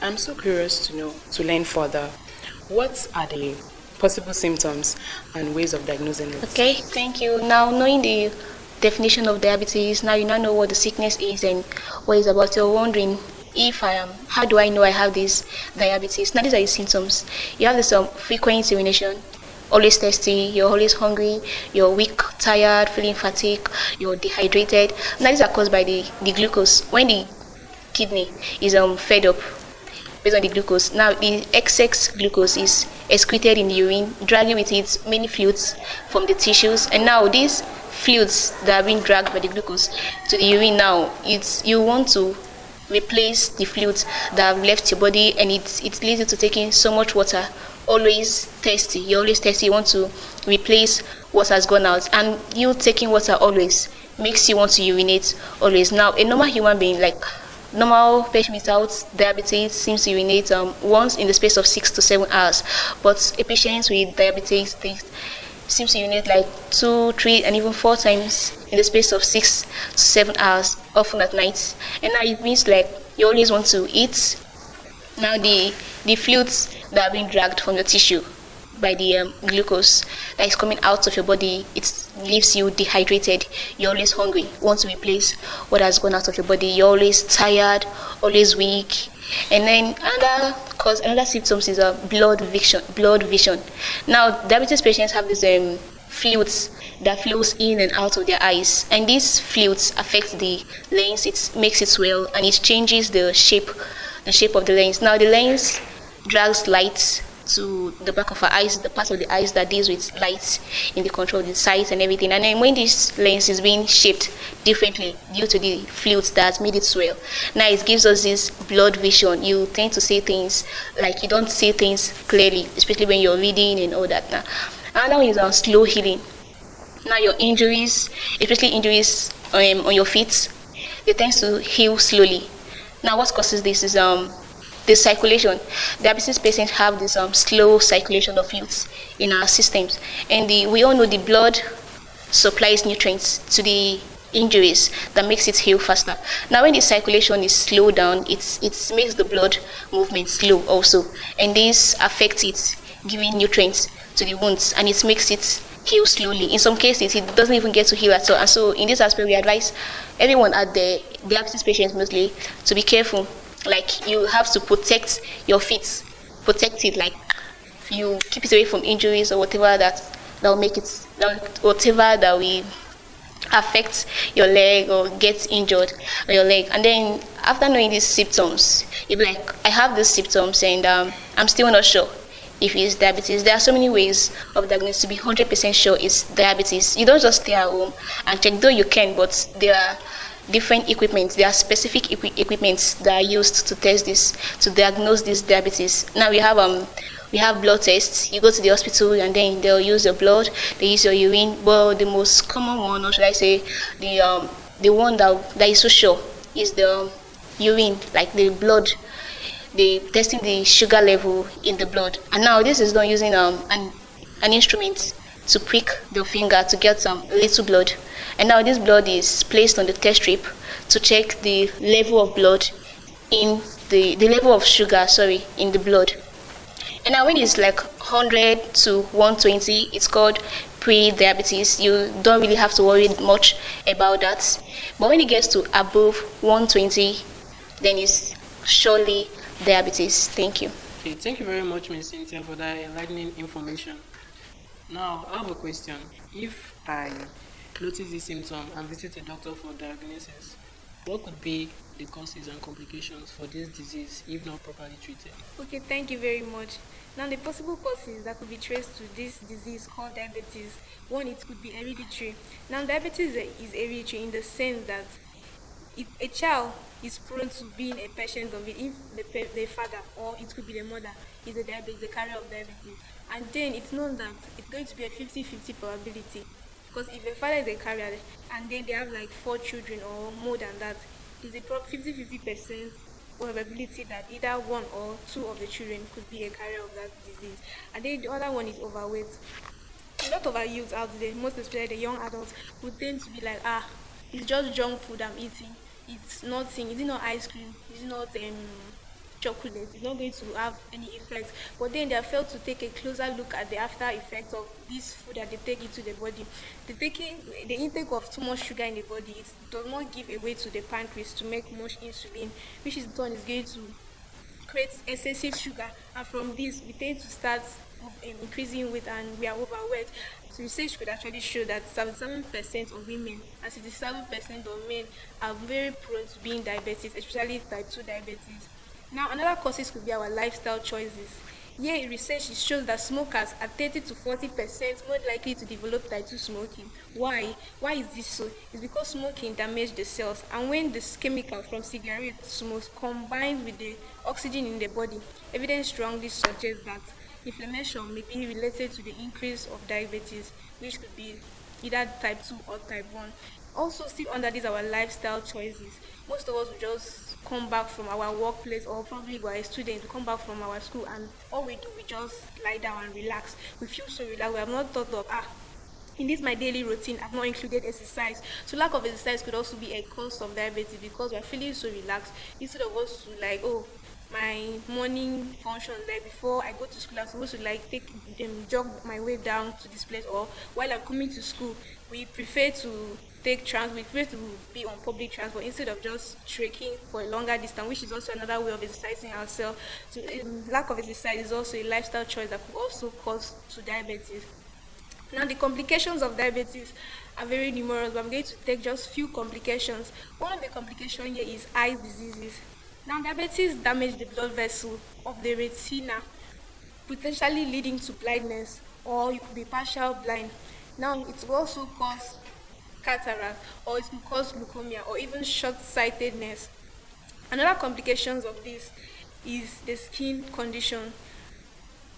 I'm so curious to learn further. What are the possible symptoms and ways of diagnosing it? Okay, thank you. Now, knowing the definition of diabetes, now you now know what the sickness is and what it's about. You're wondering if I am, how do I know I have this diabetes? Now, these are the symptoms. You have this frequent urination, always thirsty, you're always hungry, you're weak, tired, feeling fatigue, you're dehydrated. Now, these are caused by the glucose. When the kidney is fed up based on the glucose. Now, the excess glucose is excreted in the urine, dragging with it many fluids from the tissues. And now, these fluids that are being dragged by the glucose to the urine, now, you want to replace the fluids that have left your body, and it leads you to taking so much water. Always thirsty. You're always thirsty. You want to replace what has gone out. And you taking water always makes you want to urinate always. Now, a normal human being, like normal patient without diabetes, seems to urinate once in the space of 6 to 7 hours. But a patient with diabetes seems to urinate like 2, 3, and even 4 times in the space of 6 to 7 hours, often at night. And now it means like you always want to eat. Now the fluids that are being dragged from the tissue by the glucose that is coming out of your body, it leaves you dehydrated. You're always hungry, want to replace what has gone out of your body. You're always tired, always weak. And then another symptoms is blood vision. Now, diabetes patients have these fluids that flows in and out of their eyes, and these fluids affect the lens. It makes it swell, and it changes the shape of the lens. Now, the lens drags light to the back of our eyes, the part of the eyes that deals with light in the control of the sight and everything. And then when this lens is being shaped differently due to the fluids that made it swell, now it gives us this blood vision. You tend to see things like you don't see things clearly, especially when you're reading and all that. Now, another one is on slow healing. Now, your injuries, especially injuries on your feet, they tend to heal slowly. Now, what causes this is the circulation. Diabetes patients have this slow circulation of fluids in our systems, and we all know the blood supplies nutrients to the injuries that makes it heal faster. Now, when the circulation is slowed down, it makes the blood movement slow also, and this affects it, giving nutrients to the wounds, and it makes it heal slowly. In some cases, it doesn't even get to heal at all. And so, in this aspect, we advise everyone at the diabetes patients mostly to be careful. Like, you have to protect your feet, protect it. Like, you keep it away from injuries or whatever that will make it, whatever that will affect your leg or get injured on your leg. And then after knowing these symptoms, you'll be like, I have these symptoms and I'm still not sure if it's diabetes. There are so many ways of diagnosis to be 100% sure it's diabetes. You don't just stay at home and check, though you can, but there are different equipment. There are specific equipments that are used to test this, to diagnose this diabetes. Now we have blood tests. You go to the hospital and then they'll use your blood, they use your urine. But the most common one, or should I say, the one that is so sure is the urine, like the blood. They testing the sugar level in the blood. And now this is done using an instrument to prick the finger to get some little blood. And now this blood is placed on the test strip to check the level of blood in the level of sugar, in the blood. And now when it's like 100 to 120, it's called pre-diabetes. You don't really have to worry much about that. But when it gets to above 120, then it's surely diabetes. Thank you. Okay, thank you very much, Ms. Cynthia, for that enlightening information. Now, I have a question. If I notice this symptom and visit a doctor for diagnosis, what could be the causes and complications for this disease if not properly treated? Okay, thank you very much. Now, the possible causes that could be traced to this disease called diabetes, one, it could be hereditary. Now, diabetes is hereditary in the sense that if a child is prone to being a patient of it, if the father, or it could be the mother, is a diabetes, the carrier of diabetes, and then it's known that it's going to be a 50-50 probability. Because if a father is a carrier and then they have like 4 children or more than that, it's a 50-50% probability that either 1 or 2 of the children could be a carrier of that disease. And then the other one is overweight. A lot of our youth out there, most especially the young adults, would tend to be like, it's just junk food I'm eating. It's nothing. Is it not ice cream? Is it not chocolate. It's not going to have any effect. But then they have failed to take a closer look at the after effects of this food that they take into the body. The intake of too much sugar in the body, it does not give a way to the pancreas to make much insulin, which is done is going to create excessive sugar, and from this we tend to start increasing weight and we are overweight. So research could actually show that 77% of women and 67% of men are very prone to being diabetic, especially type 2 diabetes. Now, another causes could be our lifestyle choices. Here, research shows that smokers are 30 to 40% more likely to develop type 2 smoking. Why? Why is this so? It's because smoking damages the cells, and when this chemical from cigarette smoke combined with the oxygen in the body, evidence strongly suggests that inflammation may be related to the increase of diabetes, which could be either type 2 or type 1. Also, still under these our lifestyle choices, most of us will just come back from our workplace, or probably we are a student, we come back from our school, and all we do, we just lie down and relax. We feel so relaxed. We have not thought of, in this my daily routine, I've not included exercise. So lack of exercise could also be a cause of diabetes, because we're feeling so relaxed. Instead of us to like, oh, my morning function, like before I go to school, I'm supposed to like take jog my way down to this place, or while I'm coming to school, we prefer to we prefer to be on public transport instead of just trekking for a longer distance, which is also another way of exercising ourselves. So lack of exercise is also a lifestyle choice that could also cause to diabetes. Now, the complications of diabetes are very numerous, but I'm going to take just few complications. One of the complications here is eye diseases. Now, diabetes damages the blood vessel of the retina, potentially leading to blindness, or you could be partial blind. Now, it will also cause cataract, or it will cause glaucoma, or even short-sightedness. Another complications of this is the skin condition.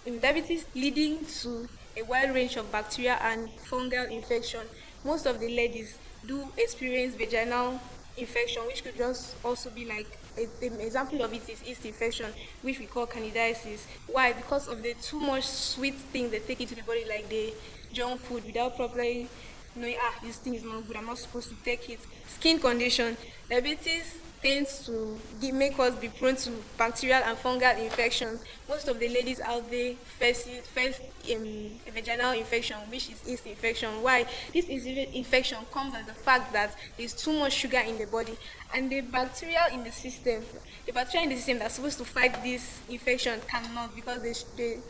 Diabetes leading to a wide range of bacterial and fungal infection. Most of the ladies do experience vaginal infection, which could just also be like an example of it is yeast infection, which we call candidiasis. Why? Because of the too much sweet things they take into the body, like the junk food, without properly knowing, this thing is not good, I'm not supposed to take it. Skin condition. Diabetes tends to make us be prone to bacterial and fungal infections. Most of the ladies out there face a vaginal infection, which is yeast infection. Why? This infection comes as the fact that there's too much sugar in the body, and the bacteria in the system that's supposed to fight this infection cannot, because the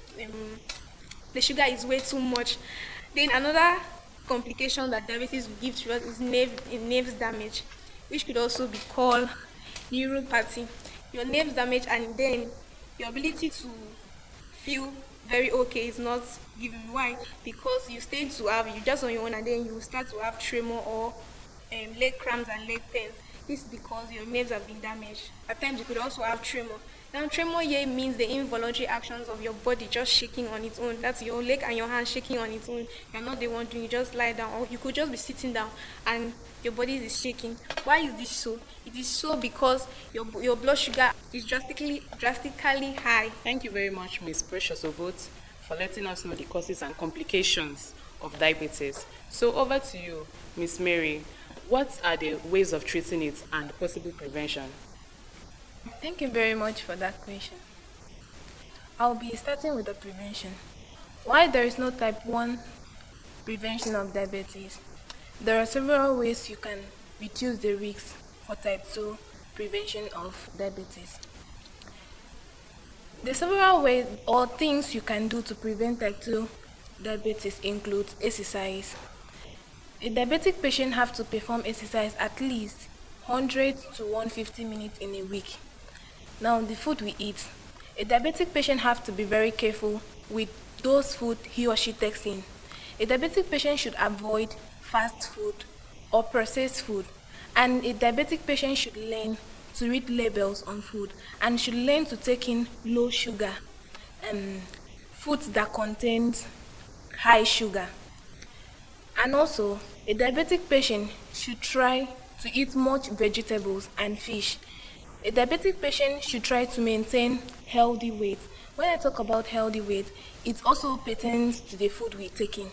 sugar is way too much. Then another complication that diabetes will give to us is nerve damage, which could also be called neuropathy. Your nerves damage, and then your ability to feel very okay is not given. Why? Because you just on your own, and then you start to have tremor or leg cramps and leg pains. This is because your nerves have been damaged. At times you could also have tremor. Now, tremor here means the involuntary actions of your body just shaking on its own. That's your leg and your hand shaking on its own. You're not the one doing it, just lie down, or you could just be sitting down and your body is shaking. Why is this so? It is so because your blood sugar is drastically high. Thank you very much, Ms. Precious Obot, for letting us know the causes and complications of diabetes. So over to you, Ms. Mary. What are the ways of treating it and possible prevention? Thank you very much for that question. I'll be starting with the prevention. Why there is no type 1 prevention of diabetes? There are several ways you can reduce the risks for type 2 prevention of diabetes. The several ways or things you can do to prevent type 2 diabetes include exercise. A diabetic patient have to perform exercise at least 100 to 150 minutes in a week. Now, the food we eat. A diabetic patient have to be very careful with those food he or she takes in. A diabetic patient should avoid fast food or processed food, and a diabetic patient should learn to read labels on food and should learn to take in low sugar foods that contains high sugar. And also, a diabetic patient should try to eat much vegetables and fish. A diabetic patient should try to maintain healthy weight. When I talk about healthy weight, it also pertains to the food we take in.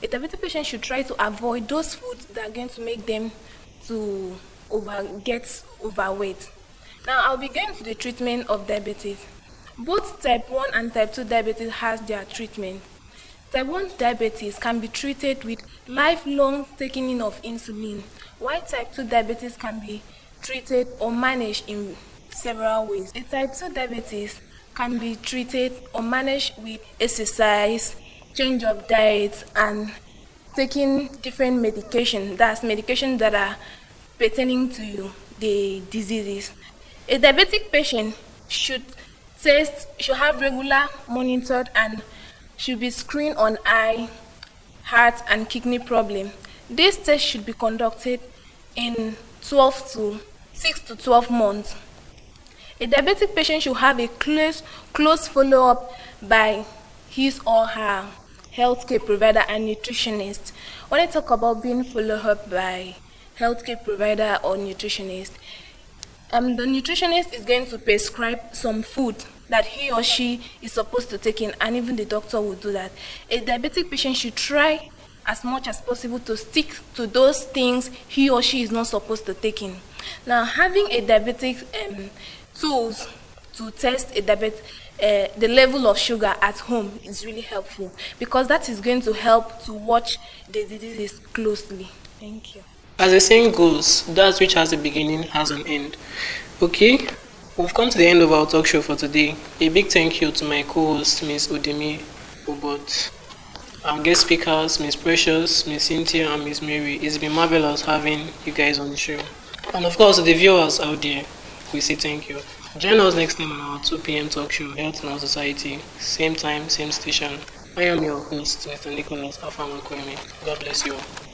A diabetic patient should try to avoid those foods that are going to make them to get overweight. Now I'll be going to the treatment of diabetes. Both type 1 and type 2 diabetes has their treatment. Type 1 diabetes can be treated with lifelong taking in of insulin, while type 2 diabetes can be treated or managed in several ways. A type 2 diabetes can be treated or managed with exercise, change of diet, and taking different medication. That's medication that are pertaining to the diseases. A diabetic patient should have regular monitored and should be screened on eye, heart, and kidney problem. These tests should be conducted in 6 to 12 months. A diabetic patient should have a close follow-up by his or her healthcare provider and nutritionist. When I talk about being followed up by healthcare provider or nutritionist, the nutritionist is going to prescribe some food that he or she is supposed to take in, and even the doctor will do that. A diabetic patient should try as much as possible to stick to those things he or she is not supposed to take in. Now, having a diabetic tools to test the level of sugar at home is really helpful, because that is going to help to watch the diseases closely. Thank you. As the saying goes, that which has a beginning has an end. Okay, we've come to the end of our talk show for today. A big thank you to my co-host, Ms. Udemy Obot. Our guest speakers, Ms. Precious, Ms. Cynthia, and Ms. Mary. It's been marvelous having you guys on the show. And of course, to the viewers out there, we say thank you. Join us next time on our 2 p.m. talk show, Health in Our Society. Same time, same station. I am your host, Mr. Nicholas Afamakwemi. God bless you all.